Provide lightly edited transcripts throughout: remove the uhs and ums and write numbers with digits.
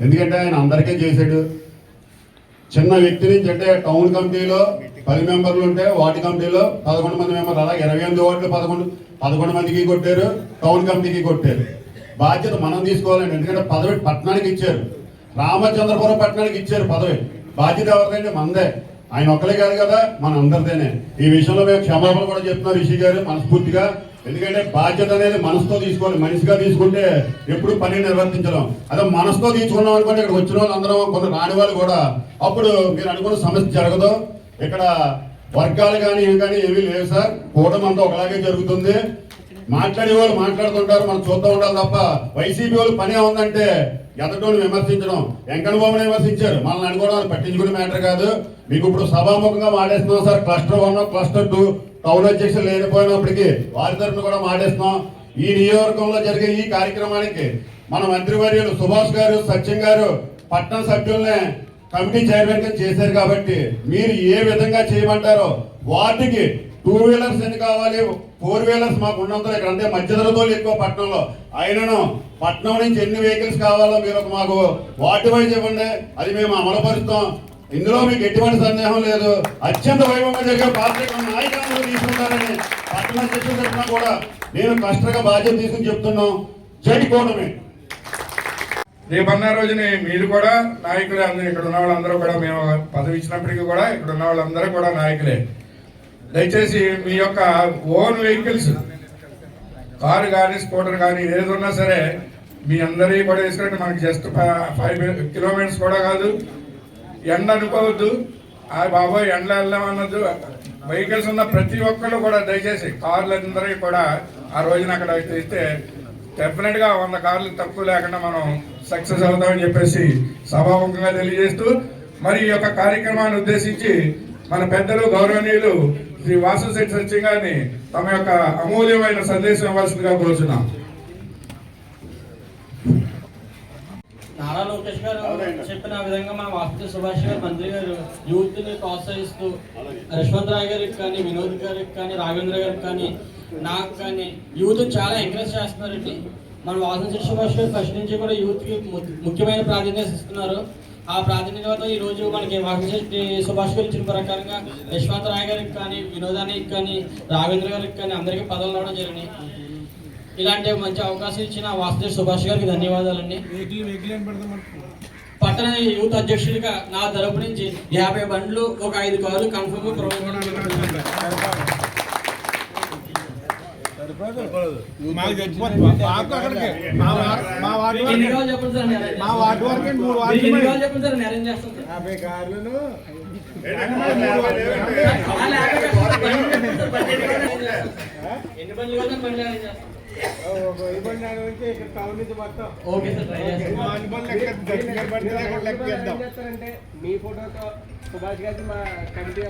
ఎందుకంటే ఆయన అందరికీ చేశాడు. చిన్న వ్యక్తి నుంచి అంటే టౌన్ కమిటీలో 10 మెంబర్లు ఉంటే వార్డు కమిటీలో 11 మంది మెంబర్లు, అలా 28 ఓట్లు 11 మందికి కొట్టారు, టౌన్ కమిటీకి కొట్టారు. బాధ్యత మనం తీసుకోవాలండి. ఎందుకంటే పదవి పట్టణానికి ఇచ్చారు, రామచంద్రపురం పట్టణానికి ఇచ్చారు పదవి. బాధ్యత ఎవరిదంటే మనదే, ఆయన ఒక్కలే కాదు కదా, మన అందరిదేనే. ఈ విషయంలో మేము క్షమాపణ కూడా చెప్తున్నారు రిషి గారు మనస్ఫూర్తిగా. ఎందుకంటే బాధ్యత అనేది మనసుతో తీసుకోవాలి. మనిషిగా తీసుకుంటే ఎప్పుడు పని నిర్వర్తించడం. అదే మనసుతో తీసుకున్నాం అనుకుంటే ఇక్కడ వచ్చిన వాళ్ళు అందరం కొంత రాని వాళ్ళు కూడా అప్పుడు మీరు అనుకున్న సమస్య జరగదు. ఇక్కడ వర్గాలు కానీ ఏమీ లేవు సార్. కూటమి అంతా ఒకలాగే జరుగుతుంది. మాట్లాడే వాళ్ళు మాట్లాడుతుంటారు, మనం చూస్తూ ఉండాలి తప్ప వైసీపీ వాళ్ళు పని ఉందంటే ఎదటోళ్ళు విమర్శించడం. వెంకన్న బాబుని విమర్శించారు, మనల్ని అనుకోవడం పట్టించుకునే మ్యాటర్ కాదు. మీకు ఇప్పుడు సభాముఖంగా మాట్లాడుతున్నాం సార్. క్లస్టర్ 1 క్లస్టర్ 2 టౌన్ అధ్యక్షులు లేనిపోయినప్పటికీ వారి తరఫున కూడా మాట్లాడుతున్నాం. ఈ నియోజకవర్గంలో జరిగే ఈ కార్యక్రమానికి మన మంత్రివర్యులు సుభాష్ గారు, సత్యం గారు పట్టణ సభ్యుల్ని కమిటీ చైర్మన్ గా చేశారు. కాబట్టి మీరు ఏ విధంగా చేయమంటారో వాటికి 2 వీలర్స్ ఎన్ని కావాలి, 4 వీలర్స్ మాకు ఉన్నంత ఇక్కడ అంటే మధ్యధరతోళ్ళు ఎక్కువ పట్టణంలో. అయినను పట్టణం నుంచి ఎన్ని వెహికల్స్ కావాలో మీరు మాకు వాటి వైజ్ ఇవ్వండి, అది మేము అమలుపరుస్తాం. ఇందులో మీకు ఎటువంటి సందేహం లేదు. అత్యంత వైభవంగా జరిగే పాత్రిక నాయకులు తీసుకుంటారని పట్టణ శిక్షణ తరఫున కూడా నేను కష్టంగా బాధ్యత తీసుకుని చెప్తున్నాం. జై కూటమి. రేపన్న రోజుని మీరు కూడా నాయకులే. అందరూ ఇక్కడ ఉన్న వాళ్ళందరూ కూడా, మేము పదవి ఇచ్చినప్పటికీ కూడా ఇక్కడ ఉన్న వాళ్ళందరూ కూడా నాయకులే. దయచేసి మీ యొక్క ఓన్ వెహికల్స్, కారు కానీ స్కూటర్ కానీ ఏది ఉన్నా సరే మీ అందరికీ కూడా వేసుకుంటే మనకి జస్ట్ 5 కిలోమీటర్స్ కూడా కాదు. ఎండ అనుకోవద్దు, బాబోయ్ ఎండలో వెళ్దామన్నద్దు. వెహికల్స్ ఉన్న ప్రతి ఒక్కళ్ళు కూడా దయచేసి కార్లందరికీ కూడా ఆ రోజున అక్కడ తీస్తే డెఫినెట్గా 100 కార్లు తక్కువ లేకుండా మనం సక్సెస్ అవుతామని చెప్పేసి సభాముఖంగా తెలియజేస్తూ, మరి ఈ యొక్క కార్యక్రమాన్ని ఉద్దేశించి మన పెద్దలు గౌరవనీయులు శ్రీ వాసుశెట్టి సత్యం గారిని తమ యొక్క అమూల్యమైన సందేశం ఇవ్వాల్సిందిగా కోరుచున్నాం. నారా లోకేష్ గారు చెప్పిన విధంగా మన వాసుశెట్టి సుభాష్ గారు మంత్రి గారు యూత్ ని ప్రోత్సహిస్తూ యశ్వంత్ రాయ్ గారికి కానీ, వినోద్ గారికి కానీ, రాఘవేంద్ర గారికి కానీ, నాకు కానీ యూత్ చాలా ఎంకరేజ్ చేస్తున్నారండి. మన వాసుశెట్టి సుభాష్ గారు ఫస్ట్ నుంచి కూడా యూత్ కి ముఖ్యమైన ప్రాధాన్యత ఇస్తున్నారు. ఆ ప్రాధాన్యత ఈ రోజు మనకి వాసుశెట్టి సుభాష్ గారు ఇచ్చిన ప్రకారంగా యశ్వంత్ రాయ్ గారికి కానీ, వినోదానికి కానీ, రాఘవేంద్ర గారికి కానీ అందరికీ పదవులు రావడం జరిగినాయి. ఇలాంటి మంచి అవకాశం ఇచ్చిన వాసుశెట్టి సుభాష్ గారికి ధన్యవాదాలండి. పట్టణ యూత్ అధ్యక్షుడిగా నా తరపు నుంచి 50 బండ్లు, ఒక 5 కార్లు కన్ఫర్మ్ గా ప్రొవైడ్ మీ ఫోటోతో సుభాష్ గారి మా కమిటీ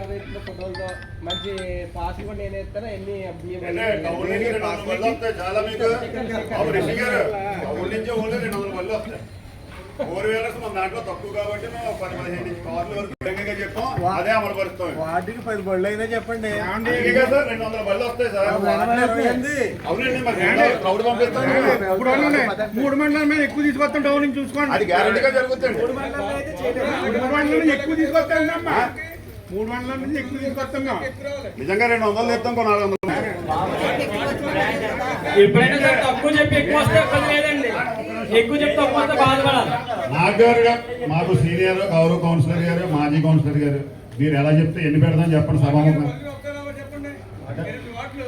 ఫోటోలతో మంచి పాస్ కూడా నేను ఇస్తాను. ఎన్ని దాంట్లో తక్కువ కాబట్టి 10-15 కార్లు వరకు చెప్పాం. అదే అమలు పరుస్తాం. వాటికి 10 బళ్ళు అయినా చెప్పండి. 200 బళ్ళు వస్తాయి సార్. అవునండి, క్రౌడ్ పంపిస్తాను. 3 మండలం మీద ఎక్కువ తీసుకొస్తాం. టౌన్ నుంచి చూసుకోండి, అది గ్యారెంటీగా జరుగుతుంది. 3 మండలం ఎక్కువ తీసుకొస్తాం. 3 మండలం నుంచి ఎక్కువ తీసుకొస్తాం. నిజంగా 200 తెస్తాం, 400. ఎప్పుడైనా తక్కువ చెప్పి ఎక్కువ వస్తే లేదండి, ఎక్కువ చెప్పి తక్కువ వస్తే బాధపడాలి. మాకు సీనియర్ గౌరవ కౌన్సిలర్ గారు, మాజీ కౌన్సిలర్ గారు, మీరు ఎలా చెప్తే ఎన్ని పెడతామని చెప్పండి. సభాముఖం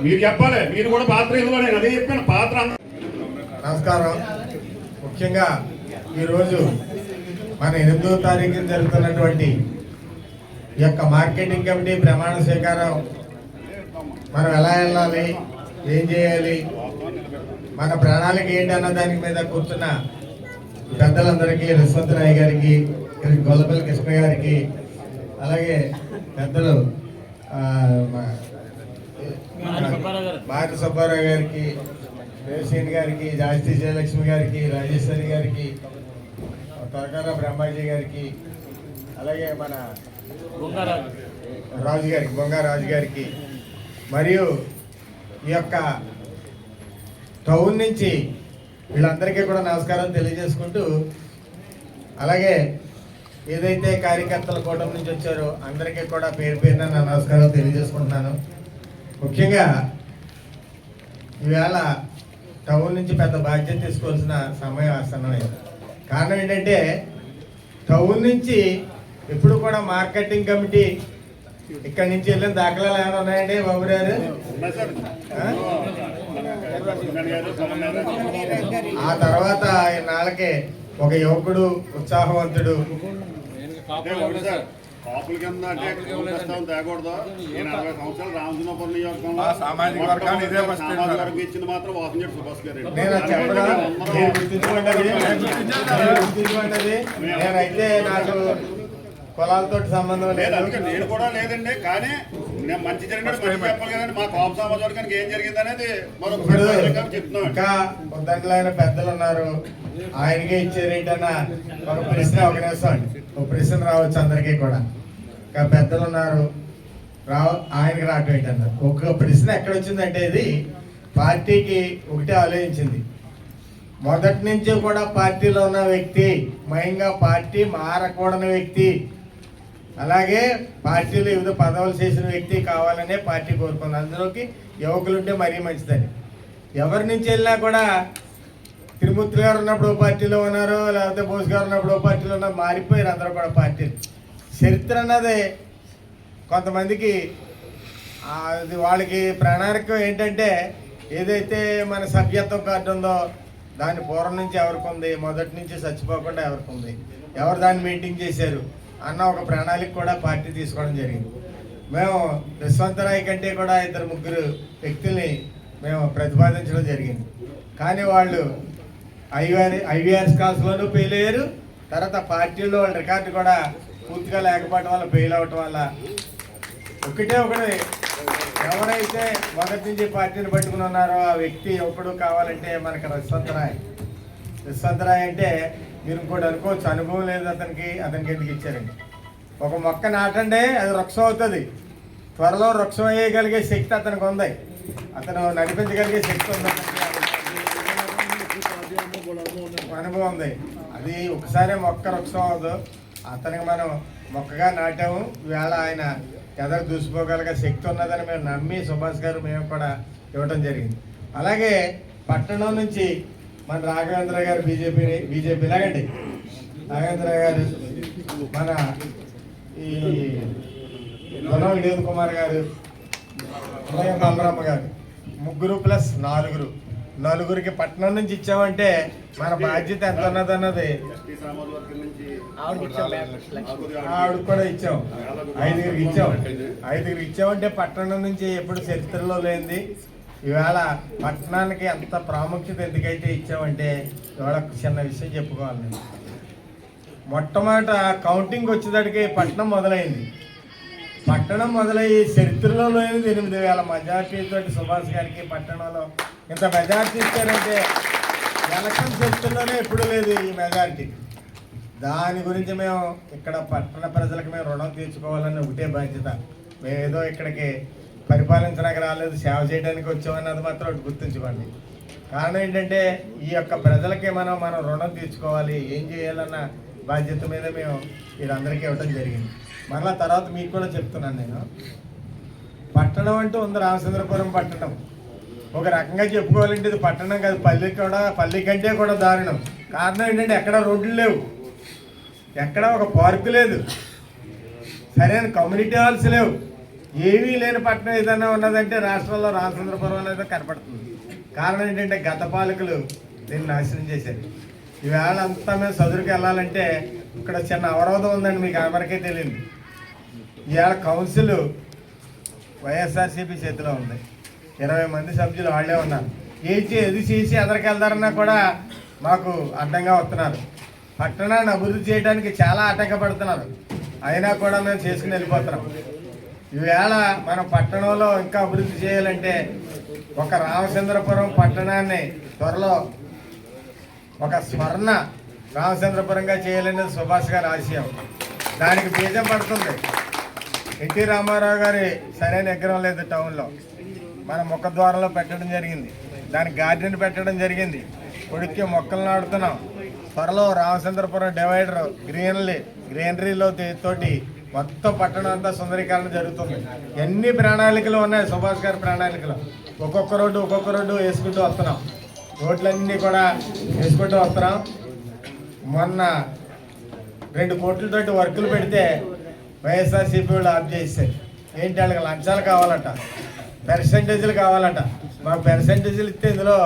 మీరు చెప్పాలి. మీరు కూడా పాత్ర ఇదిలో నేను అదే చెప్పాను పాత్ర. నమస్కారం. ముఖ్యంగా ఈరోజు మన 8వ తారీఖున జరుగుతున్నటువంటి ఈ యొక్క మార్కెటింగ్ కమిటీ ప్రమాణ స్వీకారం, మనం ఎలా వెళ్ళాలి, ఏం చేయాలి, మన ప్రణాళిక ఏంటి అన్న దాని మీద కూర్చున్న పెద్దలందరికీ, యశ్వంత్ రాయ్ గారికి, గొల్లపల్లి కృష్ణ గారికి, అలాగే పెద్దలు బారి సుబ్బారావు గారికి, దేవసేన్ గారికి, జాస్తి జయలక్ష్మి గారికి, రాజేశ్వరి గారికి, తొరకాల బ్రహ్మాజీ గారికి, అలాగే మన రాజు గారికి, బొంగా రాజు గారికి, మరియు ఈ యొక్క టౌన్ నుంచి వీళ్ళందరికీ కూడా నమస్కారం తెలియజేసుకుంటూ, అలాగే ఏదైతే కార్యకర్తల కూటమి నుంచి వచ్చారో అందరికీ కూడా పేరు పేరున నా నమస్కారాలు తెలియజేసుకుంటున్నాను. ముఖ్యంగా ఈవేళ టౌన్ నుంచి పెద్ద బాధ్యత తీసుకోవాల్సిన సమయం ఆసన్నమైంది. కారణం ఏంటంటే టౌన్ నుంచి ఎప్పుడు కూడా మార్కెటింగ్ కమిటీ ఇక్కడి నుంచి వెళ్ళిన దాఖలాలు ఏమైనా ఉన్నాయండి బాబు గారు? ఆ తర్వాత నాళ్ళకే ఒక యువకుడు ఉత్సాహవంతుడు కాపుల కింద అంటే తేకూడదు. నేను 60 సంవత్సరాలు రామచంద్రపురం నియోజకవర్గంలో సామాజిక వర్గాన్ని ఇదే ఫస్ట్ సామాజిక వర్గం ఇచ్చింది మాత్రం వాసంజేటి సుభాష్ గారు. నేను అది చెప్పడా మీరు గుర్తించుకోండి. నేనైతే నాకు కులాలతో సంబంధం లేదు, లేదు. అందుకే నేను కూడా లేదండి. కానీ నేను మంచి జరిగినట్టు మంచి చెప్పాలి కదండి. మా కాపు సమాజ వర్గానికి ఏం జరిగింది అనేది ఇప్పుడు చెప్తున్నాం. ఇంకా ఉద్దండలైన పెద్దలు ఉన్నారు, ఆయనకే ఇచ్చారేంటన్న ఒక ప్రశ్న, ఒక నిమిషం అండి, ఒక ప్రశ్న రావచ్చు అందరికీ కూడా. ఇంకా పెద్దలు ఉన్నారు, ఆయనకి రావటం ఏంటన్న ఒక ప్రశ్న ఎక్కడ వచ్చిందంటే ఇది పార్టీకి ఒకటే ఆలోచించింది. మొదటి నుంచి కూడా పార్టీలో ఉన్న వ్యక్తి, మయంగా పార్టీ మారకూడని వ్యక్తి, అలాగే పార్టీలో వివిధ పదవులు చేసిన వ్యక్తి కావాలనే పార్టీ కోరుకుంది. అందులోకి యువకులు ఉంటే మరీ మంచిదని. ఎవరి నుంచి వెళ్ళినా కూడా తిరుమూర్తి గారు ఉన్నప్పుడు ఓ పార్టీలో ఉన్నారు, లేకపోతే బోస్ గారు ఉన్నప్పుడు ఓ పార్టీలో ఉన్నారు, మారిపోయారు అందరూ కూడా పార్టీలు. చరిత్ర అన్నది కొంతమందికి అది వాళ్ళకి ప్రణాళిక ఏంటంటే ఏదైతే మన సభ్యత్వం కార్డు ఉందో దాని పూర్వం నుంచి ఎవరికి ఉంది, మొదటి నుంచి చచ్చిపోకుండా ఎవరికి ఉంది, ఎవరు దాన్ని మెయింటైన్ చేశారు అన్న ఒక ప్రణాళిక కూడా పార్టీ తీసుకోవడం జరిగింది. మేము యశ్వంతరాయ్ కంటే కూడా 2-3 వ్యక్తుల్ని మేము ప్రతిపాదించడం జరిగింది. కానీ వాళ్ళు ఐవీఆర్ స్కాల్స్లోనూ ఫెయిల్ అయ్యారు. తర్వాత పార్టీలో వాళ్ళ రికార్డు కూడా పూర్తిగా లేకపోవడం వల్ల ఫెయిల్ అవ్వటం వల్ల ఒకటే ఎవరైతే మొదటి నుంచి పార్టీని పట్టుకుని ఉన్నారో ఆ వ్యక్తి ఎప్పుడు కావాలంటే మనకి యశ్వంతరాయ్ అంటే మీరు ఇంకోటి అనుకోవచ్చు, అనుభవం లేదు అతనికి ఎందుకు ఇచ్చారండి. ఒక మొక్క నాటండి, అది వృక్షం అవుతుంది. త్వరలో వృక్షం వేయగలిగే శక్తి అతనికి ఉంది, అతను నడిపించగలిగే శక్తి ఉంది, అనుభవం ఉంది. అది ఒకసారి మొక్క వృక్షం అవ్వదు. అతనికి మనం మొక్కగా నాటాము. ఈవేళ ఆయన ఎదరు దూసిపోగలిగే శక్తి ఉన్నదని మేము నమ్మి సుభాష్ గారు మేము కూడా ఇవ్వటం జరిగింది. అలాగే పట్టణం నుంచి మన రాఘవేంద్ర గారు బీజేపీ లాగండి, రాఘవేంద్ర గారు, మన ఈ వినోద్ కుమార్ గారు, అమరమ్మ గారు, 3+4 నలుగురికి పట్టణం నుంచి ఇచ్చామంటే మన బాధ్యత ఎంత ఉన్నదన్నది ఆవిడ కూడా ఇచ్చాం. 5 ఇచ్చామంటే పట్టణం నుంచి ఎప్పుడు చరిత్రలో లేనిది. ఈవేళ పట్టణానికి ఎంత ప్రాముఖ్యత ఎందుకైతే ఇచ్చామంటే ఇవాళ చిన్న విషయం చెప్పుకోవాలి. మొట్టమొదట కౌంటింగ్ వచ్చేసరికి పట్టణం మొదలైంది. పట్టణం మొదలయ్యి చరిత్రలో లేనిది 8,000 మెజార్టీ తోటి సుభాష్ గారికి పట్టణంలో ఇంత మెజార్టీ ఇచ్చారంటే ఎలక్షన్ చరిత్రలోనే ఎప్పుడు లేదు ఈ మెజార్టీ. దాని గురించి మేము ఇక్కడ పట్టణ ప్రజలకు మేము రుణం తీర్చుకోవాలని ఒకటే బాధ్యత. మేము ఏదో ఇక్కడికి పరిపాలించడానికి రాలేదు, సేవ చేయడానికి వచ్చామన్నది మాత్రం ఒకటి గుర్తుంచుకోండి. కారణం ఏంటంటే ఈ యొక్క ప్రజలకి మనం రుణం తీర్చుకోవాలి, ఏం చేయాలన్న బాధ్యత మీద మేము వీరందరికీ ఇవ్వడం జరిగింది. మరలా తర్వాత మీకు కూడా చెప్తున్నాను, నేను పట్టణం అంటూ ఉంది రామచంద్రపురం పట్టణం. ఒక రకంగా చెప్పుకోవాలంటే ఇది పట్టణం కాదు, పల్లి కంటే కూడా దారుణం. కారణం ఏంటంటే ఎక్కడ రోడ్లు లేవు, ఎక్కడ ఒక పార్కు లేదు, సరైన కమ్యూనిటీ హాల్స్ లేవు, ఏమీ లేని పట్టణం ఏదైనా ఉన్నదంటే రాష్ట్రంలో రామచంద్రపురం అనేది కనపడుతుంది. కారణం ఏంటంటే గత పాలకులు దీన్ని నాశనం చేశారు. ఈవేళ అంతా మేము చదువుకి వెళ్ళాలంటే ఇక్కడ చిన్న అవరోధం ఉందండి, మీకు ఎవరికీ తెలియదు. ఈవేళ కౌన్సిల్ వైఎస్ఆర్సీపీ చేతిలో ఉంది, 20 మంది సభ్యులు వాళ్ళే ఉన్నారు. ఏది చేసి ఎదరికి వెళ్తారన్నా కూడా మాకు అడ్డంగా వస్తున్నారు. పట్టణాన్ని అభివృద్ధి చేయడానికి చాలా ఆటంకపడుతున్నారు, అయినా కూడా మేము చేసుకుని వెళ్ళిపోతున్నాం. ఈవేళ మనం పట్టణంలో ఇంకా అభివృద్ధి చేయాలంటే ఒక రామచంద్రపురం పట్టణాన్ని త్వరలో ఒక స్వర్ణ రామచంద్రపురంగా చేయాలనేది సుభాష్ గారి ఆశయం. దానికి బీజం పడుతుంది. ఎన్టీ రామారావు గారి సరైన విగ్రహం లేదు టౌన్లో, మన ముఖద్వారంలో పెట్టడం జరిగింది, దానికి గార్డెన్ పెట్టడం జరిగింది, కొడుక్కి మొక్కలు నాడుతున్నాం. త్వరలో రామచంద్రపురం డివైడర్ గ్రీనరీలో తోటి మొత్తం పట్టణం అంతా సుందరీకరణ జరుగుతుంది. ఎన్ని ప్రణాళికలు ఉన్నాయి సుభాష్ గారి ప్రణాళికలు. ఒక్కొక్క రోడ్డు వేసుకుంటూ వస్తున్నాం. రోడ్లన్నీ కూడా వేసుకుంటూ వస్తున్నాం. మొన్న 2 కోట్లతోటి వర్కులు పెడితే వైఎస్ఆర్సీపీ వాళ్ళు ఆఫ్ చేశారు. ఏంటి వాళ్ళకి లంచాలు కావాలట, పెర్సెంటేజీలు కావాలట. మాకు పెర్సెంటేజీలు ఇస్తే ఇందులో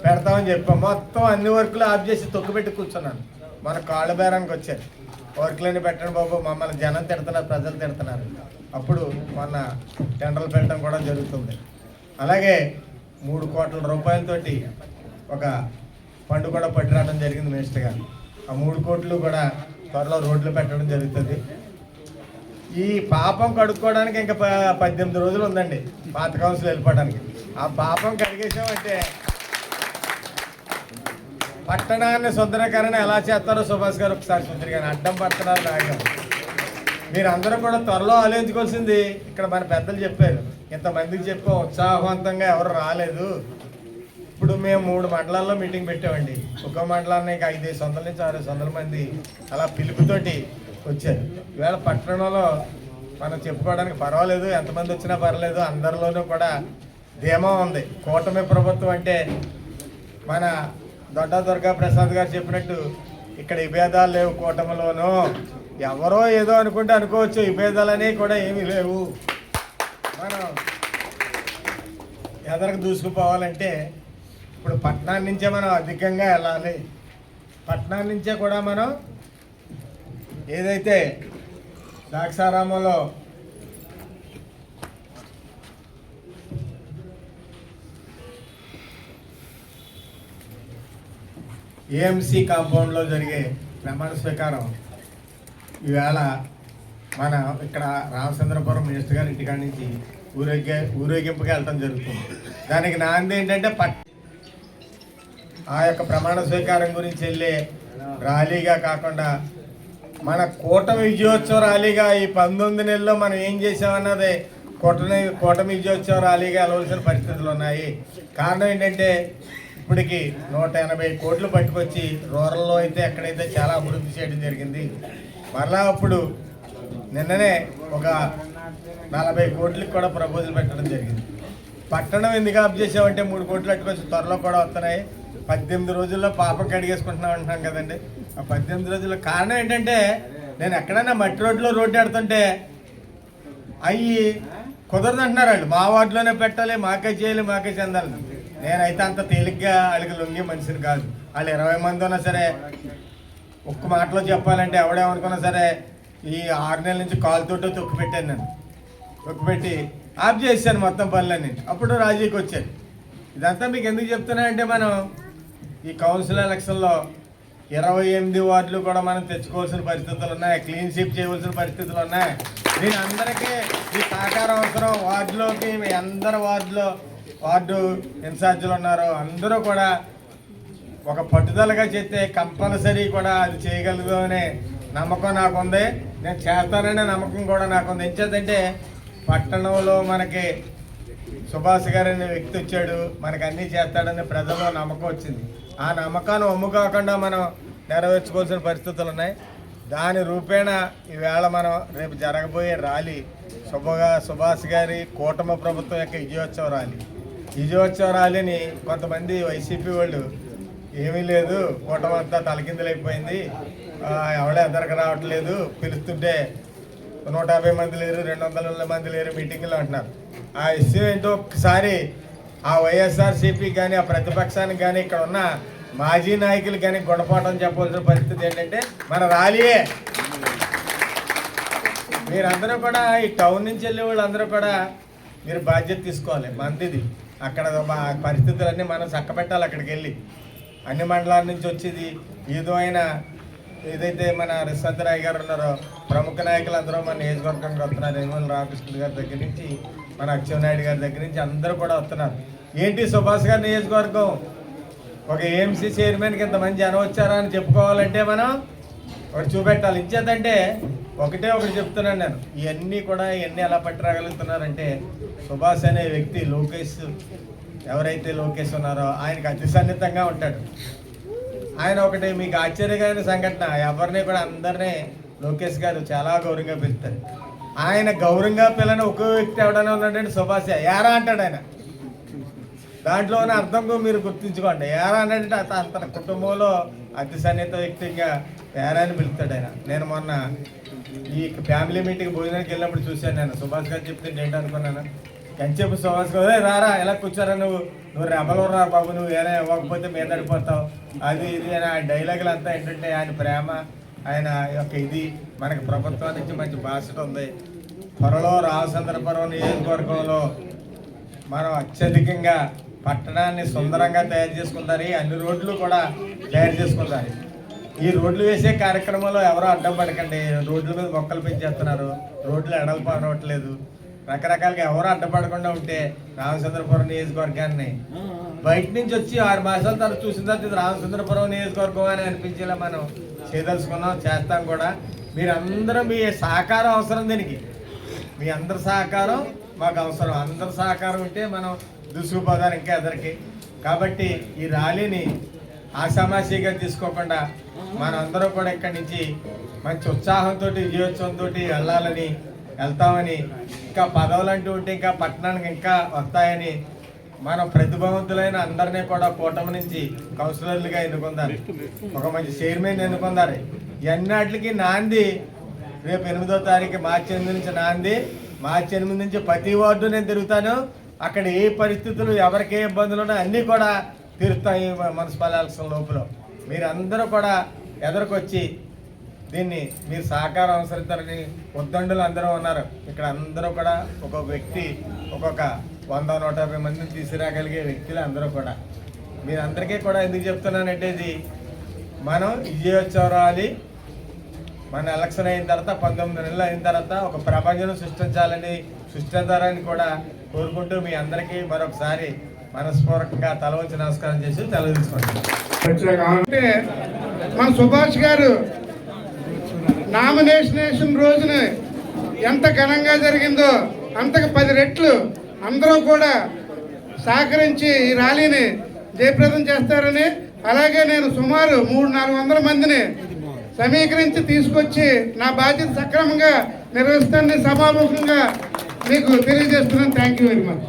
పెడతామని చెప్పాం. మొత్తం అన్ని వర్కులు ఆఫ్ చేసి తొక్కుపెట్టి కూర్చున్నాను. మన కాళ్ళ బేరానికి వచ్చారు. వర్కులన్నీ పెట్టండి బాబు, మమ్మల్ని జనం తిడుతున్నారు, ప్రజలు తిడుతున్నారు. అప్పుడు మొన్న టెండర్లు పెట్టడం కూడా జరుగుతుంది. అలాగే 3 కోట్ల రూపాయలతోటి ఒక ఫండ్ కూడా పట్టురావడం జరిగింది మినిస్టర్ గారు. ఆ 3 కోట్లు కూడా త్వరలో రోడ్లు పెట్టడం జరుగుతుంది. ఈ పాపం కడుక్కోవడానికి ఇంకా 18 రోజులు ఉందండి పాత కౌన్సిల్ వెళ్ళిపోవడానికి. ఆ పాపం కడిగేసామంటే పట్టణాన్ని సుందరీకరణ ఎలా చేస్తారో సుభాష్ గారు ఒకసారి సుందరీకరణ అడ్డం పడుతున్నారు నాయకులు. మీరు అందరూ కూడా త్వరలో ఆలోచించుకోవాల్సింది. ఇక్కడ మన పెద్దలు చెప్పారు, ఇంతమందికి చెప్పాం, ఉత్సాహవంతంగా ఎవరు రాలేదు. ఇప్పుడు మేము 3 మండలాల్లో మీటింగ్ పెట్టామండి. ఒక మండలానికి 500 నుంచి 600 మంది అలా పిలుపుతోటి వచ్చారు. ఈవేళ పట్టణంలో మనం చెప్పుకోవడానికి పర్వాలేదు, ఎంతమంది వచ్చినా పర్వాలేదు, అందరిలోనూ కూడా ధీమా ఉంది. కూటమి ప్రభుత్వం అంటే మన దొడ్డా దుర్గా ప్రసాద్ గారు చెప్పినట్టు ఇక్కడ విభేదాలు లేవు కూటమిలోనూ. ఎవరో ఏదో అనుకుంటే అనుకోవచ్చు, విభేదాలనే కూడా ఏమీ లేవు. మనం ఎదరకు దూసుకుపోవాలంటే ఇప్పుడు పట్టణాన్ని నుంచే మనం అధికంగా వెళ్ళాలి. పట్టణాన్ని నుంచే కూడా మనం ఏదైతే ద్రాక్షారామంలో ఏఎంసీ కాంపౌండ్లో జరిగే ప్రమాణ స్వీకారం ఈవేళ మన ఇక్కడ రామచంద్రపురం మినిస్టర్ గారి ఇంటికాడ నుంచి ఊరేగింపుగా వెళ్ళటం జరుగుతుంది. దానికి నాంది ఏంటంటే ఆ యొక్క ప్రమాణ స్వీకారం గురించి వెళ్ళే ర్యాలీగా కాకుండా మన కూటమి విజయోత్సవ ర్యాలీగా ఈ 19 నెలల్లో మనం ఏం చేసామన్నది కూటమి విజయోత్సవ ర్యాలీగా వెళ్ళవలసిన పరిస్థితులు ఉన్నాయి. కారణం ఏంటంటే ఇప్పటికి 180 కోట్లు పట్టుకొచ్చి రూరల్లో అయితే ఎక్కడైతే చాలా అభివృద్ధి చేయడం జరిగింది. మరలా అప్పుడు నిన్ననే ఒక 40 కోట్లకి కూడా ప్రపోజల్ పెట్టడం జరిగింది. పట్టణం ఎందుకు ఆఫ్ చేసామంటే 3 కోట్లు పట్టుకొచ్చి త్వరలో కూడా వస్తున్నాయి. 18 రోజుల్లో పాపం కడిగేసుకుంటున్నాం అంటున్నాం కదండి. ఆ 18 రోజుల్లో కారణం ఏంటంటే నేను ఎక్కడైనా మట్టి రోడ్లో రోడ్డు ఆడుతుంటే అవి కుదరదంటున్నారు వాళ్ళు. మా వార్డులోనే పెట్టాలి, మాకే చేయాలి, మాకే చెందాలి. నేనైతే అంత తేలిగ్గా వాళ్ళకి లొంగే మనిషిని కాదు. వాళ్ళు 20 మంది ఉన్నా సరే, ఒక్క మాటలో చెప్పాలంటే ఎవడేమనుకున్నా సరే ఈ 6 నెలల నుంచి కాలుతోటో తొక్కిపెట్టాను. నేను తొక్కిపెట్టి ఆఫ్ చేశాను మొత్తం పనులన్నీ. అప్పుడు రాజీకి వచ్చాను. ఇదంతా మీకు ఎందుకు చెప్తున్నా అంటే మనం ఈ కౌన్సిల్ ఎలక్షన్లో 28 వార్డులు కూడా మనం తెచ్చుకోవాల్సిన పరిస్థితులు ఉన్నాయి. క్లీన్ స్వీప్ చేయవలసిన పరిస్థితులు ఉన్నాయి. దీని అందరికీ ఈ సహకారం అవసరం. వార్డులోకి మీ అందరు వార్డు ఇన్ఛార్జీలు ఉన్నారు, అందరూ కూడా ఒక పట్టుదలగా చేస్తే కంపల్సరీ కూడా అది చేయగలదు అనే నమ్మకం నాకుంది. నేను చేస్తాననే నమ్మకం కూడా నాకుంది. ఎంచేతంటే పట్టణంలో మనకి సుభాష్ గారు అనే వ్యక్తి వచ్చాడు, మనకు అన్నీ చేస్తాడనే ప్రజల్లో నమ్మకం వచ్చింది. ఆ నమ్మకాన్ని ఒమ్ము కాకుండా మనం నెరవేర్చుకోవాల్సిన పరిస్థితులు ఉన్నాయి. దాని రూపేణ ఈవేళ మనం రేపు జరగబోయే ర్యాలీ సుభాష్ గారి కూటమి ప్రభుత్వం యొక్క విజయోత్సవ ర్యాలీని కొంతమంది వైసీపీ వాళ్ళు ఏమీ లేదు, కూటమి అంతా తలకిందులైపోయింది, ఎవడే ఎదరకు రావట్లేదు, పిలుస్తుంటే 150 మంది లేరు, 200 మంది లేరు మీటింగ్లో అంటున్నారు. ఆ విషయం ఏంటో ఒక్కసారి ఆ వైఎస్ఆర్సీపీ కానీ ఆ ప్రతిపక్షానికి కానీ ఇక్కడ ఉన్న మాజీ నాయకులు కానీ గుణపాఠం చెప్పవలసిన పరిస్థితి ఏంటంటే మన ర్యాలీయే. మీరందరూ కూడా ఈ టౌన్ నుంచి వెళ్ళే వాళ్ళందరూ కూడా మీరు బాధ్యత తీసుకోవాలి. మందిది అక్కడ పరిస్థితులన్నీ మనం చక్కబెట్టాలి. అక్కడికి వెళ్ళి అన్ని మండలాల నుంచి వచ్చేది ఏదైనా ఏదైతే మన రిషంతరాయ్ గారు ఉన్నారో ప్రముఖ నాయకులు అందరూ మన నియోజకవర్గానికి వస్తున్నారు. యనమల రామకృష్ణ గారి దగ్గర నుంచి మన అచ్చెన్నాయుడు గారి దగ్గర నుంచి అందరూ కూడా వస్తున్నారు. ఏంటి సుభాష్ గారి నియోజకవర్గం ఒక ఏఎంసీ చైర్మన్కి ఇంతమంది జనం వచ్చారా అని చెప్పుకోవాలంటే మనం ఒకటి చూపెట్టాలి. ఇచ్చేదంటే ఒకటి చెప్తున్నాను నేను, ఇవన్నీ ఎలా పట్టురాగలుగుతున్నారంటే సుభాష్ అనే వ్యక్తి ఎవరైతే లోకేష్ ఉన్నారో ఆయనకు అతి సన్నిహితంగా ఉంటాడు. ఆయన ఒకటి మీకు ఆశ్చర్యకరమైన సంఘటన, ఎవరిని కూడా అందరినీ లోకేష్ గారు చాలా గౌరవంగా పిలుస్తారు. ఆయన గౌరవంగా పిల్లని ఒక్కో వ్యక్తి ఎవడైనా ఉన్నాడంటే సుభాష్ ఏరా అంటాడు ఆయన. దాంట్లో ఉన్న అర్థం మీరు గుర్తుంచుకోండి. ఏరా అంటే తన కుటుంబంలో అతి సన్నిహిత వ్యక్తిగా ఏరా అని పిలుస్తాడు ఆయన. నేను మొన్న ఈ ఫ్యామిలీ మీటింగ్ భోజనానికి వెళ్ళినప్పుడు చూశాను. నేను సుభాష్ గారు చెప్తే ఏంటనుకున్నాను, ఎంతసేపు సుభాష్ గారు రారా ఎలా కూర్చోరా నువ్వు రెబలు రా బాబు, నువ్వు ఏదైనా ఇవ్వకపోతే మీద పడిపోతావు అది ఇది అని. ఆ డైలాగులు అంతా ఏంటంటే ఆయన ప్రేమ, ఆయన యొక్క ఇది మనకి ప్రభుత్వం నుంచి మంచి బాధ్యత ఉంది. త్వరలో రామచంద్రపురం నియోజకవర్గంలో మనం అత్యధికంగా పట్టణాన్ని సుందరంగా తయారు చేసుకుంటారు. అన్ని రోడ్లు కూడా తయారు చేసుకుంటారు. ఈ రోడ్లు వేసే కార్యక్రమంలో ఎవరో అడ్డం పడకండి. రోడ్ల మీద మొక్కలు పెంచేస్తున్నారు, రోడ్లు ఎడల్పు అనవట్లేదు. రకరకాలుగా ఎవరు అడ్డపడకుండా ఉంటే రామచంద్రపురం నియోజకవర్గాన్ని బయట నుంచి వచ్చి 6 మాసాల తర్వాత చూసిన తర్వాత ఇది రామచంద్రపురం నియోజకవర్గం అని అనిపించేలా మనం చేయదలుచుకున్నాం, చేస్తాం కూడా. మీరందరూ మీ సహకారం అవసరం. దీనికి మీ అందరి సహకారం మాకు అవసరం. అందరి సహకారం ఉంటే మనం దూసుకుపోదాం ఇంకా ఎదరికి. కాబట్టి ఈ ర్యాలీని ఆషామాషిగా తీసుకోకుండా మనందరూ కూడా ఇక్కడి నుంచి మంచి ఉత్సాహంతో విజయోత్సవంతో వెళ్తామని, ఇంకా పదవులు అంటూ ఉంటే ఇంకా పట్టణానికి ఇంకా వస్తాయని మనం ప్రతిభావంతులైన అందరినీ కూడా కూటమి నుంచి కౌన్సిలర్లుగా ఎన్నుకుందారు, ఒక మంచి చైర్మన్ ఎన్నుకుందారు. ఇవన్నిటికి నాంది రేపు 8వ తారీఖు మార్చి 8 నుంచి నాంది. మార్చి 8 నుంచి ప్రతి వార్డు నేను తిరుగుతాను. అక్కడ ఏ పరిస్థితులు ఎవరికి ఏ ఇబ్బందులు ఉన్నాయో అన్నీ కూడా తీరుతాయి మున్సిపల్ ఎలక్షన్ లోపల. మీరందరూ కూడా ఎదురుకొచ్చి దీన్ని మీరు సహకారం అవసరిస్తారని ఉద్దండులు అందరూ ఉన్నారు ఇక్కడ. అందరూ కూడా ఒక్కొక్క వ్యక్తి ఒక్కొక్క 100-150 మందిని తీసుకురాగలిగే వ్యక్తులు అందరూ కూడా. మీరందరికీ కూడా ఎందుకు చెప్తున్నానంటే ఇది మనం విజయోత్సవం రావాలి. మన ఎలక్షన్ అయిన తర్వాత 19 నెలలు అయిన తర్వాత ఒక ప్రపంచం సృష్టించాలని కూడా కోరుకుంటూ మీ అందరికీ మరొకసారి మనస్పూర్వకంగా తల వంచి నమస్కారం చేసి తెలియజేసుకోండి. అంటే మన సుభాష్ గారు నామినేషన్ రోజున ఎంత ఘనంగా జరిగిందో అంతకు 10 రెట్లు అందరూ కూడా సహకరించి ఈ ర్యాలీని జయప్రదం చేస్తారని, అలాగే నేను సుమారు 300-400 మందిని సమీకరించి తీసుకొచ్చి నా బాధ్యత సక్రమంగా నిర్వహిస్తానని సభాముఖంగా మీకు తెలియజేస్తున్నాను. Thank you very much.